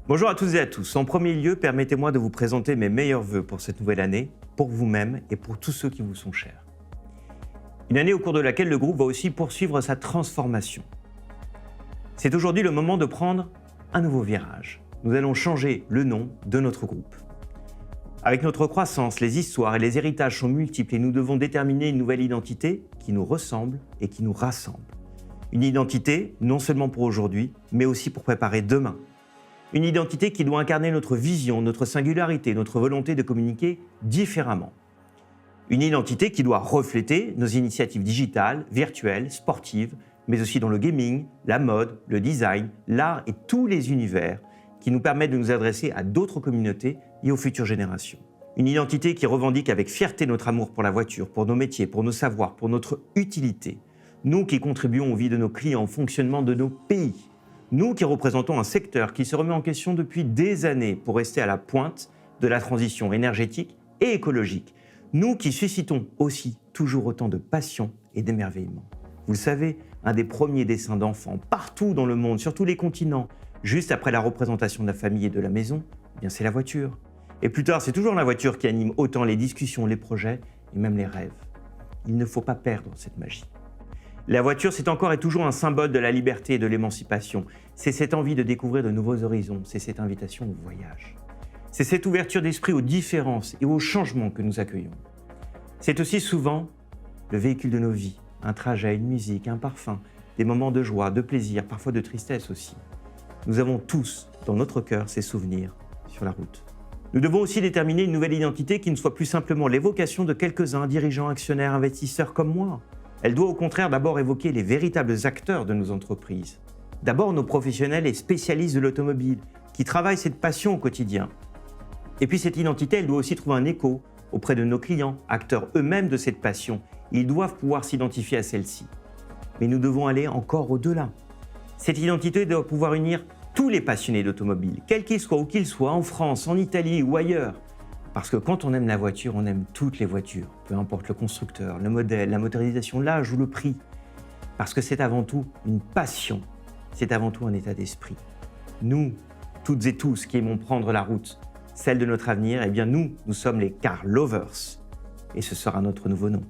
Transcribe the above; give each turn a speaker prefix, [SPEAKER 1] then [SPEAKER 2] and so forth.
[SPEAKER 1] Bonjour à toutes et à tous. En premier lieu, permettez-moi de vous présenter mes meilleurs vœux pour cette nouvelle année, pour vous-même et pour tous ceux qui vous sont chers. Une année au cours de laquelle le groupe va aussi poursuivre sa transformation. C'est aujourd'hui le moment de prendre un nouveau virage. Nous allons changer le nom de notre groupe. Avec notre croissance, les histoires et les héritages sont multiples et nous devons déterminer une nouvelle identité qui nous ressemble et qui nous rassemble. Une identité non seulement pour aujourd'hui, mais aussi pour préparer demain. Une identité qui doit incarner notre vision, notre singularité, notre volonté de communiquer différemment. Une identité qui doit refléter nos initiatives digitales, virtuelles, sportives, mais aussi dans le gaming, la mode, le design, l'art et tous les univers qui nous permettent de nous adresser à d'autres communautés et aux futures générations. Une identité qui revendique avec fierté notre amour pour la voiture, pour nos métiers, pour nos savoirs, pour notre utilité. Nous qui contribuons aux vies de nos clients, au fonctionnement de nos pays. Nous qui représentons un secteur qui se remet en question depuis des années pour rester à la pointe de la transition énergétique et écologique. Nous qui suscitons aussi toujours autant de passion et d'émerveillement. Vous le savez, un des premiers dessins d'enfants partout dans le monde, sur tous les continents, juste après la représentation de la famille et de la maison, eh bien c'est la voiture. Et plus tard, c'est toujours la voiture qui anime autant les discussions, les projets et même les rêves. Il ne faut pas perdre cette magie. La voiture, c'est encore et toujours un symbole de la liberté et de l'émancipation. C'est cette envie de découvrir de nouveaux horizons, c'est cette invitation au voyage. C'est cette ouverture d'esprit aux différences et aux changements que nous accueillons. C'est aussi souvent le véhicule de nos vies, un trajet, une musique, un parfum, des moments de joie, de plaisir, parfois de tristesse aussi. Nous avons tous dans notre cœur ces souvenirs sur la route. Nous devons aussi déterminer une nouvelle identité qui ne soit plus simplement l'évocation de quelques-uns, dirigeants, actionnaires, investisseurs comme moi. Elle doit au contraire d'abord évoquer les véritables acteurs de nos entreprises. D'abord nos professionnels et spécialistes de l'automobile qui travaillent cette passion au quotidien. Et puis cette identité, elle doit aussi trouver un écho auprès de nos clients, acteurs eux-mêmes de cette passion. Ils doivent pouvoir s'identifier à celle-ci. Mais nous devons aller encore au-delà. Cette identité doit pouvoir unir tous les passionnés d'automobile, quels qu'ils soient, où qu'ils soient, en France, en Italie ou ailleurs. Parce que quand on aime la voiture, on aime toutes les voitures, peu importe le constructeur, le modèle, la motorisation, l'âge ou le prix. Parce que c'est avant tout une passion, c'est avant tout un état d'esprit. Nous, toutes et tous qui aimons prendre la route, celle de notre avenir, eh bien nous sommes les car lovers. Et ce sera notre nouveau nom.